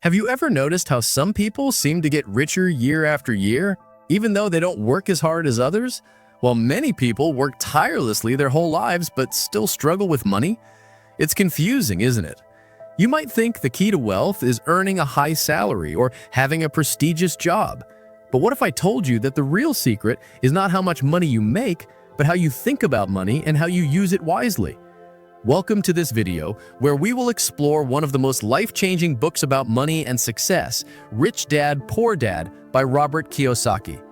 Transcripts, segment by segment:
Have you ever noticed how some people seem to get richer year after year, even though they don't work as hard as others? While many people work tirelessly their whole lives but still struggle with money? It's confusing, isn't it? You might think the key to wealth is earning a high salary or having a prestigious job. But what if I told you that the real secret is not how much money you make, but how you think about money and how you use it wisely? Welcome to this video, where we will explore one of the most life-changing books about money and success, Rich Dad, Poor Dad by Robert Kiyosaki.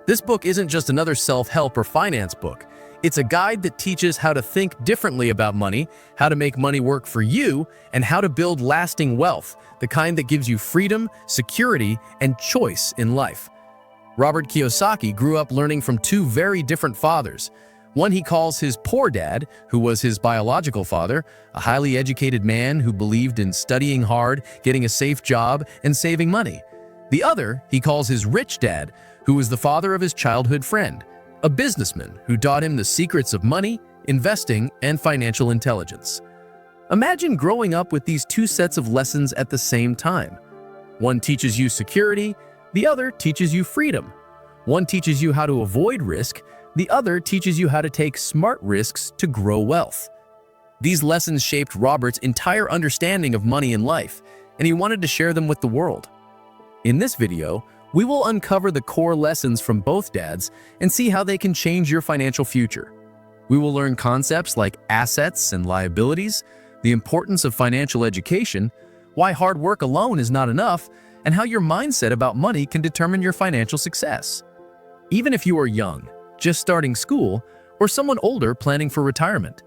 This book isn't just another self-help or finance book. It's a guide that teaches how to think differently about money, how to make money work for you, and how to build lasting wealth, the kind that gives you freedom, security, and choice in life. Robert Kiyosaki grew up learning from two very different fathers. One he calls his poor dad, who was his biological father, a highly educated man who believed in studying hard, getting a safe job, and saving money. The other he calls his rich dad, who was the father of his childhood friend, a businessman who taught him the secrets of money, investing, and financial intelligence. Imagine growing up with these two sets of lessons at the same time. One teaches you security, the other teaches you freedom. One teaches you how to avoid risk, the other teaches you how to take smart risks to grow wealth. These lessons shaped Robert's entire understanding of money and life, and he wanted to share them with the world. In this video, we will uncover the core lessons from both dads and see how they can change your financial future. We will learn concepts like assets and liabilities, the importance of financial education, why hard work alone is not enough, and how your mindset about money can determine your financial success. Even if you are young, just starting school, or someone older planning for retirement,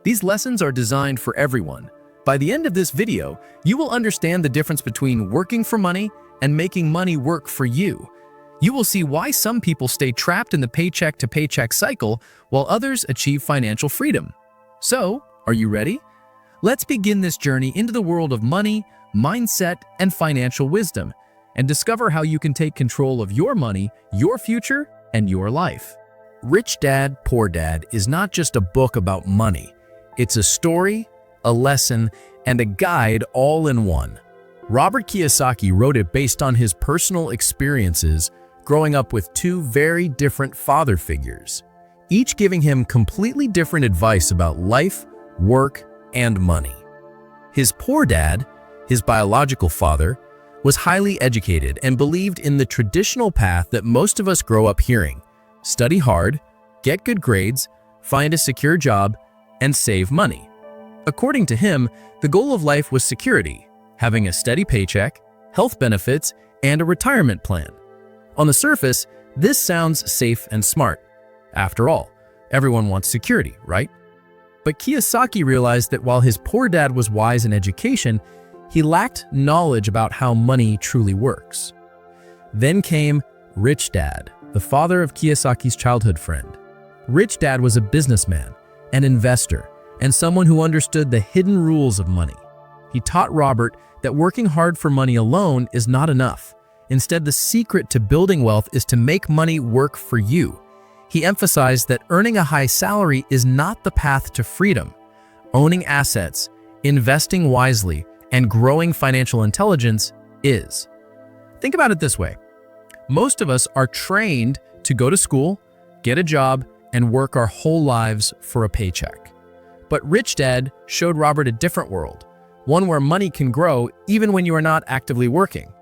these lessons are designed for everyone. By the end of this video, you will understand the difference between working for money and making money work for you. You will see why some people stay trapped in the paycheck-to-paycheck cycle while others achieve financial freedom. So, are you ready? Let's begin this journey into the world of money, mindset, and financial wisdom, and discover how you can take control of your money, your future, and your life. Rich Dad, Poor Dad is not just a book about money. It's a story, a lesson, and a guide all in one. Robert Kiyosaki wrote it based on his personal experiences growing up with two very different father figures, each giving him completely different advice about life, work, and money. His poor dad, his biological father, was highly educated and believed in the traditional path that most of us grow up hearing: study hard, get good grades, find a secure job, and save money. According to him, the goal of life was security, having a steady paycheck, health benefits, and a retirement plan. On the surface, this sounds safe and smart. After all, everyone wants security, right? But Kiyosaki realized that while his poor dad was wise in education, he lacked knowledge about how money truly works. Then came Rich Dad, the father of Kiyosaki's childhood friend. Rich Dad was a businessman, an investor, and someone who understood the hidden rules of money. He taught Robert that working hard for money alone is not enough. Instead, the secret to building wealth is to make money work for you. He emphasized that earning a high salary is not the path to freedom. Owning assets, investing wisely, and growing financial intelligence is. Think about it this way. Most of us are trained to go to school, get a job, and work our whole lives for a paycheck. But Rich Dad showed Robert a different world, one where money can grow even when you are not actively working.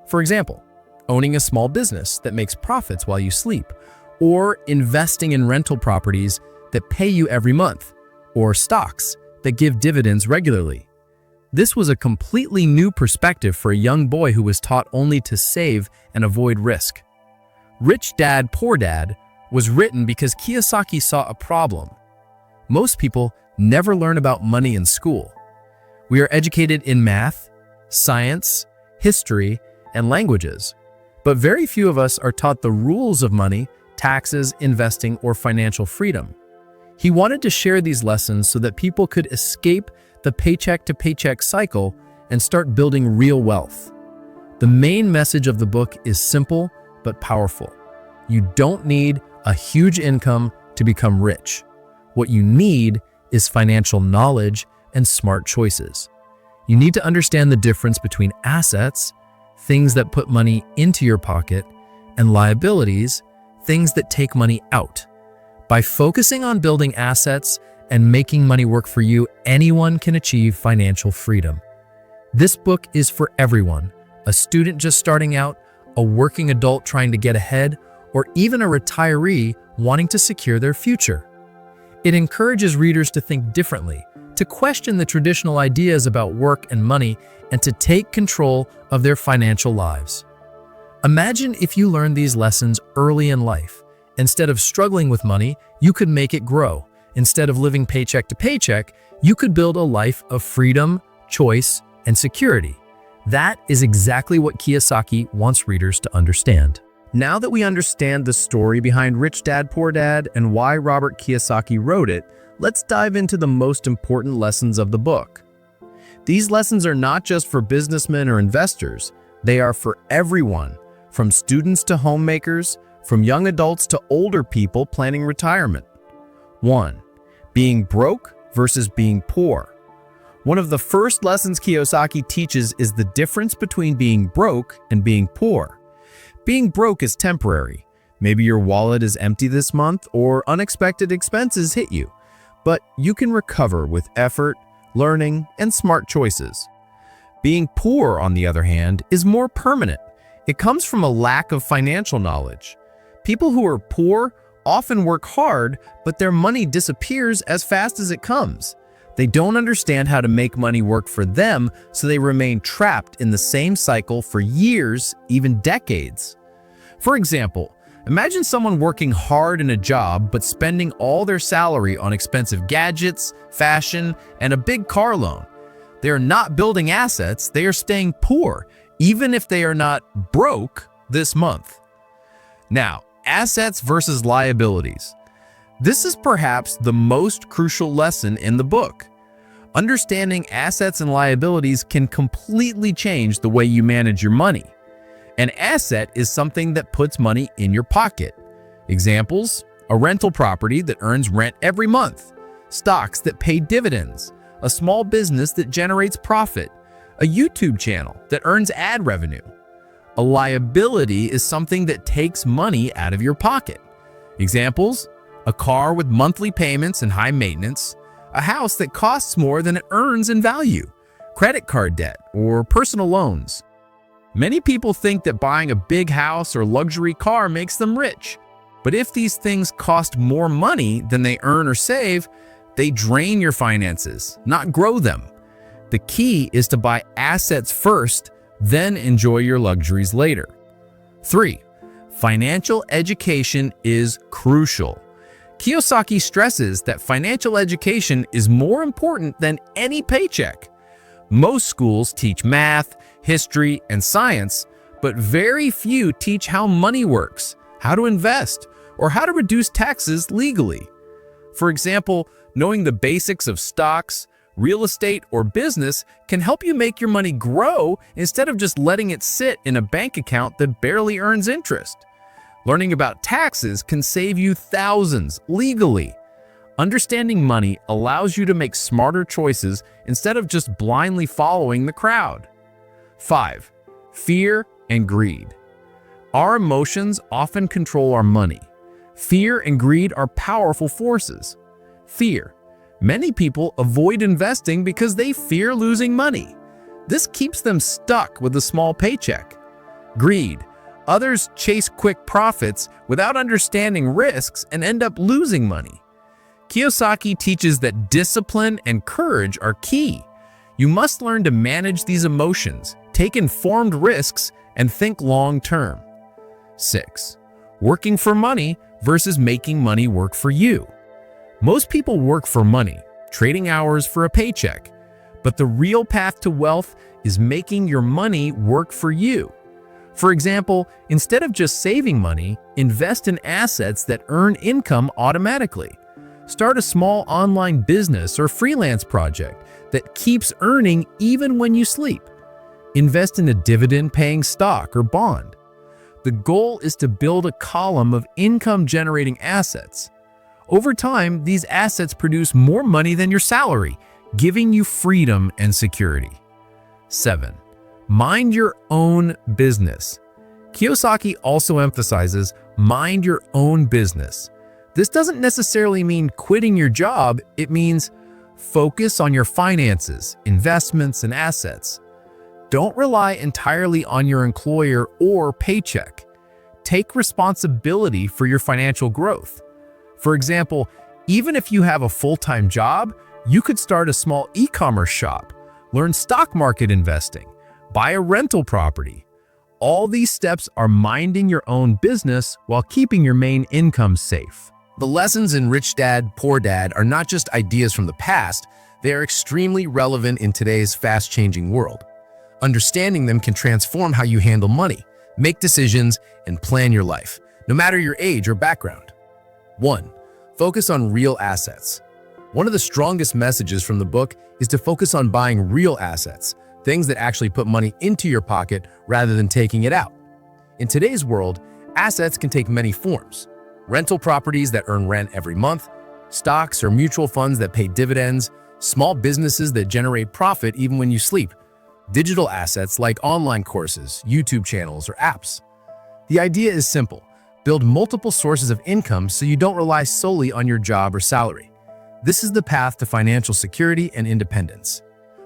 For example, owning a small business that makes profits while you sleep, or investing in rental properties that pay you every month, or stocks that give dividends regularly. This was a completely new perspective for a young boy who was taught only to save and avoid risk. Rich Dad, Poor Dad was written because Kiyosaki saw a problem. Most people never learn about money in school. We are educated in math, science, history, and languages, but very few of us are taught the rules of money, taxes, investing, or financial freedom. He wanted to share these lessons so that people could escape the paycheck-to-paycheck cycle and start building real wealth. The main message of the book is simple but powerful. You don't need a huge income to become rich. What you need is financial knowledge and smart choices. You need to understand the difference between assets, things that put money into your pocket, and liabilities, things that take money out. By focusing on building assets and making money work for you, anyone can achieve financial freedom. This book is for everyone, a student just starting out, a working adult trying to get ahead, or even a retiree wanting to secure their future. It encourages readers to think differently, to question the traditional ideas about work and money, and to take control of their financial lives. Imagine if you learned these lessons early in life. Instead of struggling with money, you could make it grow. Instead of living paycheck to paycheck, you could build a life of freedom, choice, and security. That is exactly what Kiyosaki wants readers to understand. Now that we understand the story behind Rich Dad, Poor Dad and why Robert Kiyosaki wrote it, let's dive into the most important lessons of the book. These lessons are not just for businessmen or investors, they are for everyone, from students to homemakers, from young adults to older people planning retirement. 1. Being broke versus being poor. One of the first lessons Kiyosaki teaches is the difference between being broke and being poor. Being broke is temporary. Maybe your wallet is empty this month or unexpected expenses hit you, but you can recover with effort, learning, and smart choices. Being poor, on the other hand, is more permanent. It comes from a lack of financial knowledge. People who are poor often work hard, but their money disappears as fast as it comes. They don't understand how to make money work for them, so they remain trapped in the same cycle for years, even decades. For example, imagine someone working hard in a job but spending all their salary on expensive gadgets, fashion, and a big car loan. They are not building assets, they are staying poor, even if they are not broke this month. Now, assets versus liabilities. This is perhaps the most crucial lesson in the book. Understanding assets and liabilities can completely change the way you manage your money. An asset is something that puts money in your pocket. Examples: a rental property that earns rent every month, stocks that pay dividends, a small business that generates profit, a YouTube channel that earns ad revenue. A liability is something that takes money out of your pocket. Examples: a car with monthly payments and high maintenance, a house that costs more than it earns in value, credit card debt, or personal loans. Many people think that buying a big house or luxury car makes them rich. But if these things cost more money than they earn or save, they drain your finances, not grow them. The key is to buy assets first, then enjoy your luxuries later. 3. Financial education is crucial. Kiyosaki stresses that financial education is more important than any paycheck. Most schools teach math, history, and science, but very few teach how money works, how to invest, or how to reduce taxes legally. For example, knowing the basics of stocks, real estate, or business can help you make your money grow instead of just letting it sit in a bank account that barely earns interest. Learning about taxes can save you thousands legally. Understanding money allows you to make smarter choices instead of just blindly following the crowd. 5. Fear and greed. Our emotions often control our money. Fear and greed are powerful forces. Fear. Many people avoid investing because they fear losing money. This keeps them stuck with a small paycheck. Greed. Others chase quick profits without understanding risks and end up losing money. Kiyosaki teaches that discipline and courage are key. You must learn to manage these emotions, take informed risks, and think long-term. 6. Working for money versus making money work for you. Most people work for money, trading hours for a paycheck. But the real path to wealth is making your money work for you. For example, instead of just saving money, invest in assets that earn income automatically. Start a small online business or freelance project that keeps earning even when you sleep. Invest in a dividend-paying stock or bond. The goal is to build a column of income-generating assets. Over time, these assets produce more money than your salary, giving you freedom and security. 7. Mind your own business. Kiyosaki also emphasizes mind your own business. This doesn't necessarily mean quitting your job, it means focus on your finances, investments, and assets. Don't rely entirely on your employer or paycheck. Take responsibility for your financial growth. For example, even if you have a full-time job, you could start a small e-commerce shop, learn stock market investing, buy a rental property. All these steps are minding your own business while keeping your main income safe. The lessons in Rich Dad, Poor Dad are not just ideas from the past, they are extremely relevant in today's fast-changing world. Understanding them can transform how you handle money, make decisions, and plan your life, no matter your age or background. 1. Focus on real assets. One of the strongest messages from the book is to focus on buying real assets, things that actually put money into your pocket rather than taking it out. In today's world, assets can take many forms. Rental properties that earn rent every month, stocks or mutual funds that pay dividends, small businesses that generate profit even when you sleep, digital assets like online courses, YouTube channels, or apps. The idea is simple. Build multiple sources of income so you don't rely solely on your job or salary. This is the path to financial security and independence.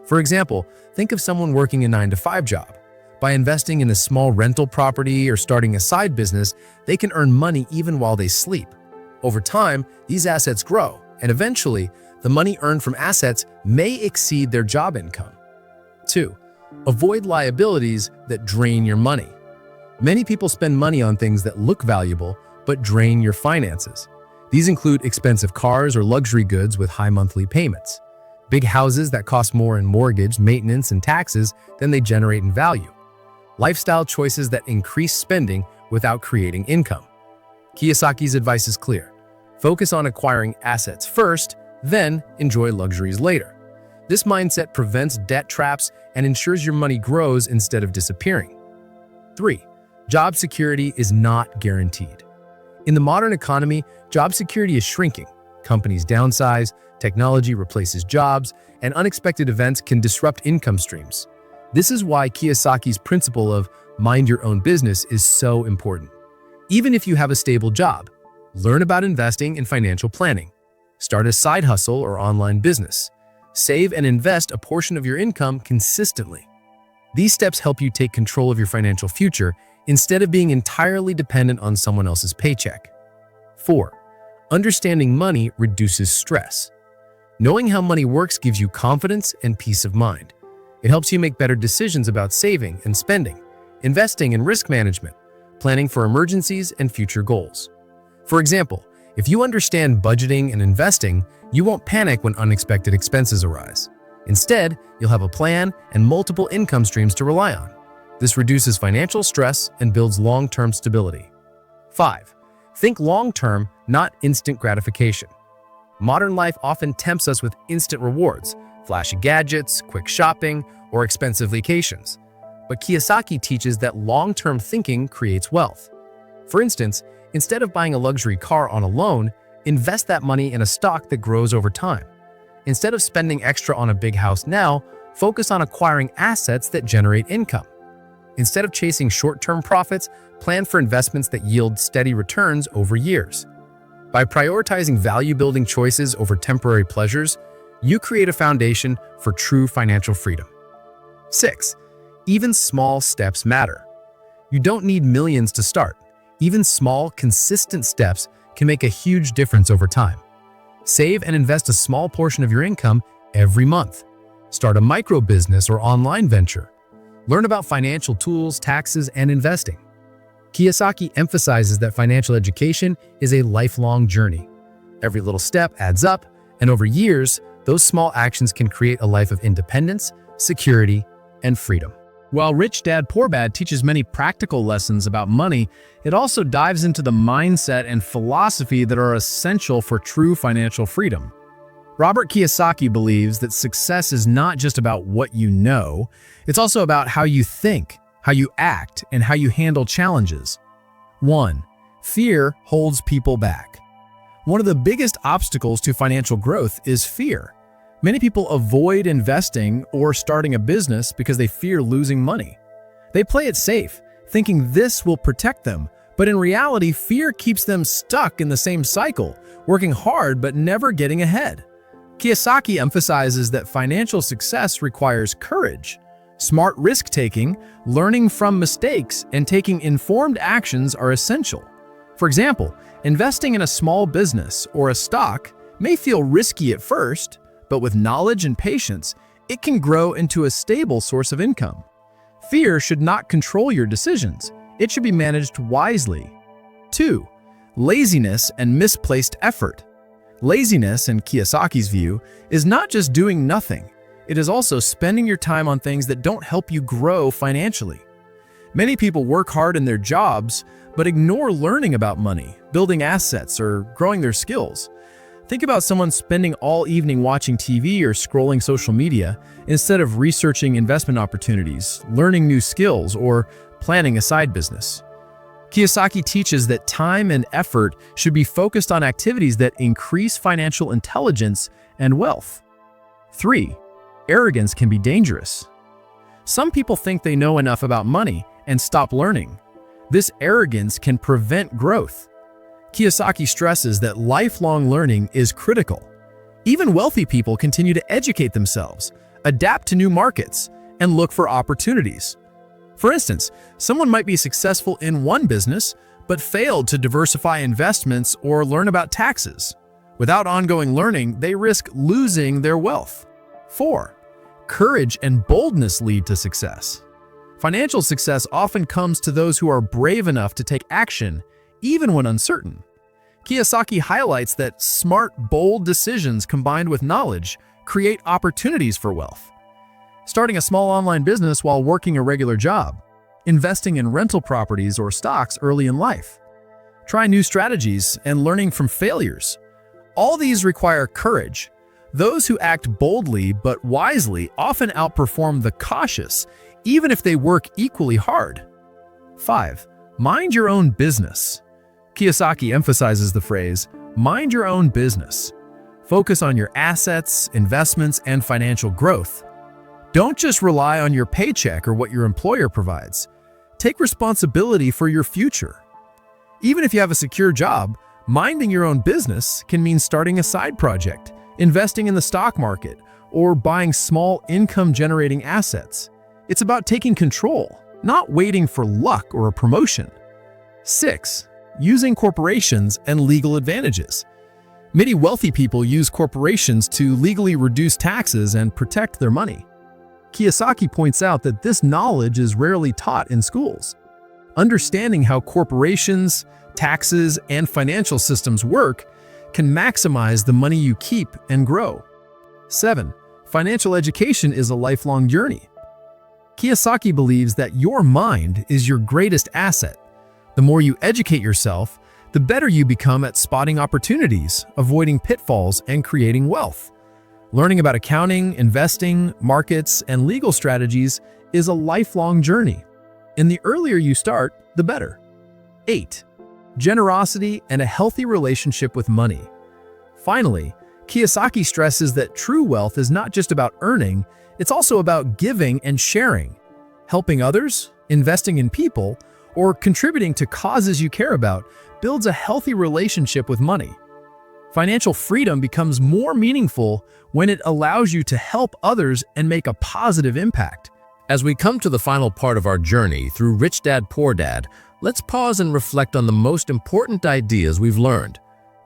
For example, think of someone working a 9-to-5 job. By investing in a small rental property or starting a side business, they can earn money even while they sleep. Over time, these assets grow, and eventually, the money earned from assets may exceed their job income. 2. Avoid liabilities that drain your money. Many people spend money on things that look valuable but drain your finances. These include expensive cars or luxury goods with high monthly payments, big houses that cost more in mortgage, maintenance, and taxes than they generate in value, lifestyle choices that increase spending without creating income. Kiyosaki's advice is clear. Focus on acquiring assets first, then enjoy luxuries later. This mindset prevents debt traps and ensures your money grows instead of disappearing. 3. Job security is not guaranteed. In the modern economy, job security is shrinking. Companies downsize, technology replaces jobs, and unexpected events can disrupt income streams. This is why Kiyosaki's principle of mind your own business is so important. Even if you have a stable job, learn about investing and financial planning. Start a side hustle or online business. Save and invest a portion of your income consistently. These steps help you take control of your financial future instead of being entirely dependent on someone else's paycheck. 4. Understanding money reduces stress. Knowing how money works gives you confidence and peace of mind. It helps you make better decisions about saving and spending, investing and risk management, planning for emergencies and future goals. For example, if you understand budgeting and investing, you won't panic when unexpected expenses arise. Instead, you'll have a plan and multiple income streams to rely on. This reduces financial stress and builds long-term stability. 5. Think long-term, not instant gratification. Modern life often tempts us with instant rewards, flashy gadgets, quick shopping, or expensive vacations. But Kiyosaki teaches that long-term thinking creates wealth. For instance, instead of buying a luxury car on a loan, invest that money in a stock that grows over time. Instead of spending extra on a big house now, focus on acquiring assets that generate income. Instead of chasing short-term profits, plan for investments that yield steady returns over years. By prioritizing value-building choices over temporary pleasures, you create a foundation for true financial freedom. 6. Even small steps matter. You don't need millions to start. Even small, consistent steps can make a huge difference over time. Save and invest a small portion of your income every month. Start a micro business or online venture. Learn about financial tools, taxes, and investing. Kiyosaki emphasizes that financial education is a lifelong journey. Every little step adds up, and over years, those small actions can create a life of independence, security, and freedom. While Rich Dad, Poor Dad teaches many practical lessons about money, it also dives into the mindset and philosophy that are essential for true financial freedom. Robert Kiyosaki believes that success is not just about what you know, it's also about how you think, how you act, and how you handle challenges. 1. Fear holds people back. One of the biggest obstacles to financial growth is fear. Many people avoid investing or starting a business because they fear losing money. They play it safe, thinking this will protect them, but in reality, fear keeps them stuck in the same cycle, working hard but never getting ahead. Kiyosaki emphasizes that financial success requires courage. Smart risk-taking, learning from mistakes, and taking informed actions are essential. For example, investing in a small business or a stock may feel risky at first, but with knowledge and patience, it can grow into a stable source of income. Fear should not control your decisions. It should be managed wisely. 2. Laziness and misplaced effort. Laziness, in Kiyosaki's view, is not just doing nothing. It is also spending your time on things that don't help you grow financially. Many people work hard in their jobs, but ignore learning about money, building assets, or growing their skills. Think about someone spending all evening watching TV or scrolling social media instead of researching investment opportunities, learning new skills, or planning a side business. Kiyosaki teaches that time and effort should be focused on activities that increase financial intelligence and wealth. 3. Arrogance can be dangerous. Some people think they know enough about money and stop learning. This arrogance can prevent growth. Kiyosaki stresses that lifelong learning is critical. Even wealthy people continue to educate themselves, adapt to new markets, and look for opportunities. For instance, someone might be successful in one business, but failed to diversify investments or learn about taxes. Without ongoing learning, they risk losing their wealth. 4. Courage and boldness lead to success. Financial success often comes to those who are brave enough to take action, even when uncertain. Kiyosaki highlights that smart, bold decisions combined with knowledge create opportunities for wealth. Starting a small online business while working a regular job, investing in rental properties or stocks early in life, try new strategies, and learning from failures. All these require courage. Those who act boldly but wisely often outperform the cautious, even if they work equally hard. 5. Mind your own business. Kiyosaki emphasizes the phrase, mind your own business. Focus on your assets, investments, and financial growth. Don't just rely on your paycheck or what your employer provides. Take responsibility for your future. Even if you have a secure job, minding your own business can mean starting a side project, investing in the stock market, or buying small income-generating assets. It's about taking control, not waiting for luck or a promotion. 6. Using corporations and legal advantages. Many wealthy people use corporations to legally reduce taxes and protect their money. Kiyosaki points out that this knowledge is rarely taught in schools. Understanding how corporations, taxes, and financial systems work can maximize the money you keep and grow. 7. Financial education is a lifelong journey. Kiyosaki believes that your mind is your greatest asset. The more you educate yourself, the better you become at spotting opportunities, avoiding pitfalls, and creating wealth. Learning about accounting, investing, markets, and legal strategies is a lifelong journey. And the earlier you start, the better. 8. Generosity and a healthy relationship with money. Finally, Kiyosaki stresses that true wealth is not just about earning, it's also about giving and sharing. Helping others, investing in people, or contributing to causes you care about builds a healthy relationship with money. Financial freedom becomes more meaningful when it allows you to help others and make a positive impact. As we come to the final part of our journey through Rich Dad, Poor Dad, let's pause and reflect on the most important ideas we've learned.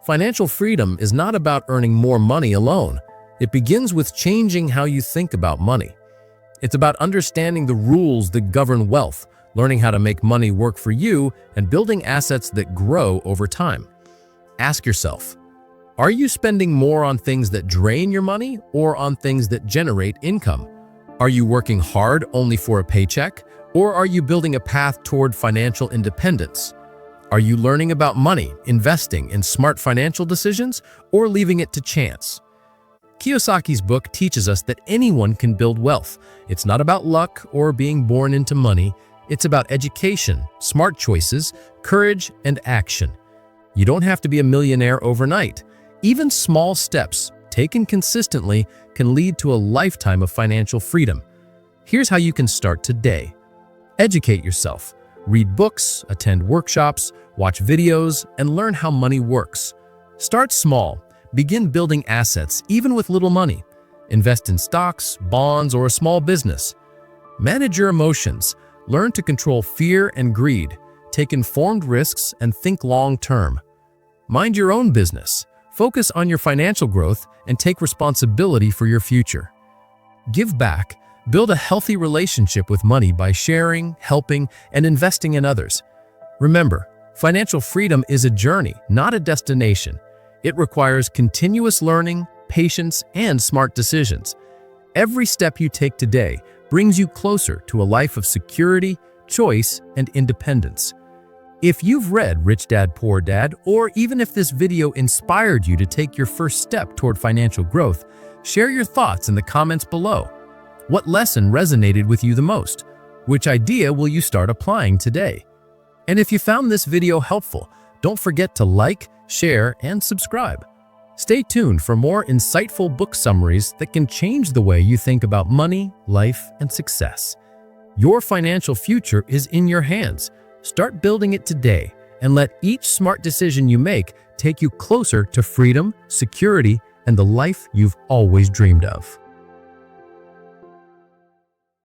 Financial freedom is not about earning more money alone. It begins with changing how you think about money. It's about understanding the rules that govern wealth, learning how to make money work for you, and building assets that grow over time. Ask yourself, are you spending more on things that drain your money or on things that generate income? Are you working hard only for a paycheck, or are you building a path toward financial independence? Are you learning about money, investing in smart financial decisions, or leaving it to chance? Kiyosaki's book teaches us that anyone can build wealth. It's not about luck or being born into money. It's about education, smart choices, courage, and action. You don't have to be a millionaire overnight. Even small steps, taken consistently, can lead to a lifetime of financial freedom. Here's how you can start today. Educate yourself. Read books, attend workshops, watch videos, and learn how money works. Start small. Begin building assets, even with little money. Invest in stocks, bonds, or a small business. Manage your emotions. Learn to control fear and greed. Take informed risks and think long-term. Mind your own business. Focus on your financial growth and take responsibility for your future. Give back. Build a healthy relationship with money by sharing, helping, and investing in others. Remember, financial freedom is a journey, not a destination. It requires continuous learning, patience, and smart decisions. Every step you take today brings you closer to a life of security, choice, and independence. If you've read Rich Dad, Poor Dad, or even if this video inspired you to take your first step toward financial growth, share your thoughts in the comments below. What lesson resonated with you the most? Which idea will you start applying today? And if you found this video helpful, don't forget to like, share, and subscribe. Stay tuned for more insightful book summaries that can change the way you think about money, life, and success. Your financial future is in your hands. Start building it today and let each smart decision you make take you closer to freedom, security, and the life you've always dreamed of.